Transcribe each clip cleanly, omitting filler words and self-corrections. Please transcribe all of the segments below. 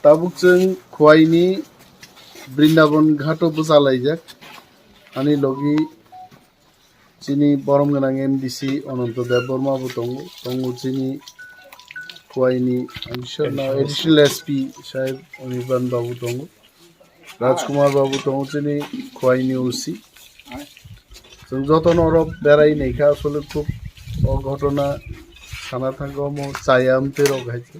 tabuk jeng Khowaini Brindaban ghato busalai ani logi chini borom ganang MDC ononto Deborma tongu chini Khowaini I'm sure now additional SP Shahib Anirban Babu tongu Rajkumar Babu tongu chini Khowaini OC जों जतन अरब बेराय नैखा असले खूब घटना साना थांगो मो चायामते रगाइছে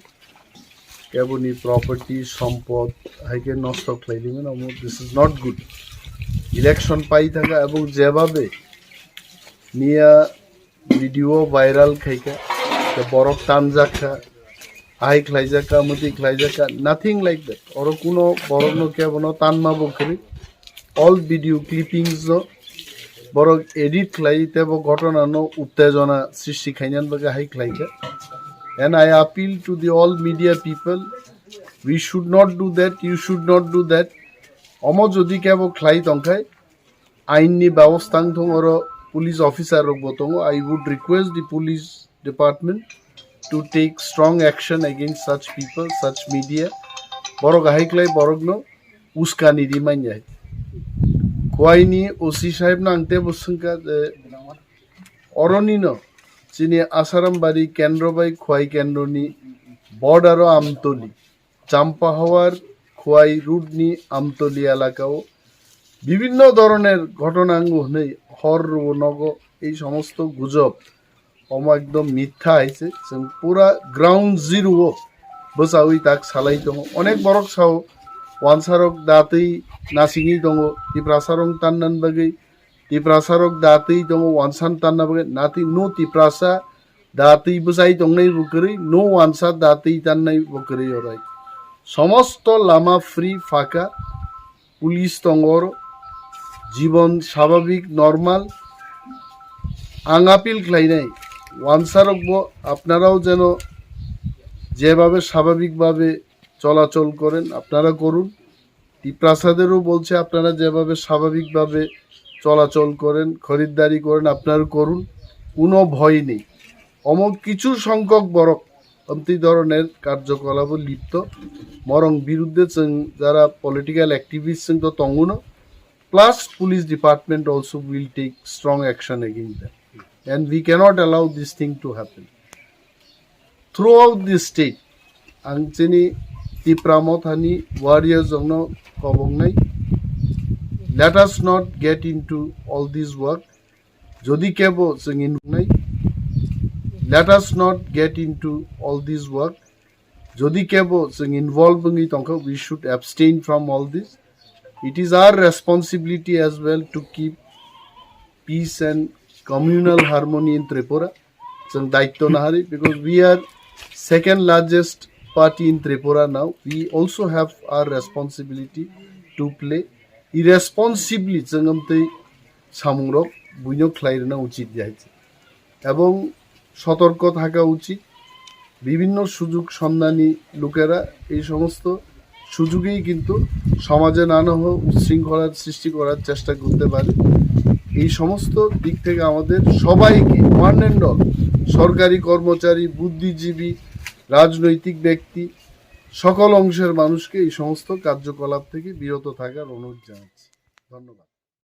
केबुनी property सम्पद हाइके नष्ट खालाइदिमोन अमो this is not good election पाई थाका एबं जेभाबे निया भिडियो भाइरल खाइका ते बरफ तानजाखा हाइ खलाइजाका मति खलाइजाका नथिंग लाइक दैट और कोनो बरनो केबनो तानमा बखरि all video clippings Borok edit klai tebo ghotona no uttejona srishti khainan baga hai klaika. And I appeal to the all media people, we should not do that, you should not do that. Omo jodi kebo khlai tongkai aini ব্যবস্থাং thong oro police officer rok botongo I would request the police department to take strong action against such people, such media. Borok hai klai borok no uskani dimain jai. Khowaini OC साहेब नांगते बसंका अरनिनो चिनी आसारामबाड़ी केन्द्रबाई Khowai केन्द्रनि border आमतली चाम्पाहावार Khowai रूटनि आमतली एलाकाओ विभिन्न धरनेर घटनांगो हनै हर नगो এই সমস্ত গুজব एकदम मिथ्या आइছে जों पूरा ग्राउंड जिरो बसाउई ताक सालाई दङ अनेक बरक साव वानसारक दातै नासिङै दङ तिप्रासारं तान्नान बागै तिप्रासारक दातै दङ वानसान तान्ना बागै नाति नो तिप्रासा दातै बसाई दंनै बकरै नो वानसा दातै तान्नाय बकरै अराय समस्त लामा फ्री फाका पुलिस दङर जीवन स्वाभाविक नर्माल आं आपिल खालायनाय वानसारकबो आपनाराও যেন যেভাবে স্বাভাবিকভাবে চলাচল করেন আপনারা করুন টিপ্রাসাদেরও বলছে আপনারা যেভাবে স্বাভাবিকভাবে চলাচল করেন খরিদ্দারি করেন আপনারা করুন কোনো ভয় নেই অমক কিছু সংখ্যক বরক অন্তি ধরনের কার্যকলাপ লিপ্ত মরং বিরুদ্ধে যারা পলিটিক্যাল অ্যাক্টিভিস্ট তো তঙ্গুনো plus police department also will take strong action against them and we cannot allow this thing to happen throughout the state angchini Tipramothani warriors of no kobongnai. Let us not get into all this work. Jodi kebo singin nai. Let us not get into all this work. Jodi kebo sing involving it we should abstain from all this. It is our responsibility as well to keep peace and communal harmony in Tripura. Sang daitto nahari because we are second largest party in Tripura now. We also have our responsibility to play. Irresponsibly jangamte samungrok buino khlairna uchit jaitse এবং সতর্ক থাকা উচিত বিভিন্ন সুযোগ সন্ধানী লোকেরা এই সমস্ত সুযোগেই কিন্তু সমাজে নানা উচ্ছৃঙ্খলার সৃষ্টি করার চেষ্টা করতে পারে এই সমস্ত দিক থেকে আমাদের সবাইকে ওয়ান এন্ড অল সরকারি কর্মচারী বুদ্ধিজীবী রাজনৈতিক ব্যক্তি সকল অংশের মানুষকে এই সমস্ত কার্যকলাপ থেকে বিরত থাকার অনুরোধ জানাচ্ছি ধন্যবাদ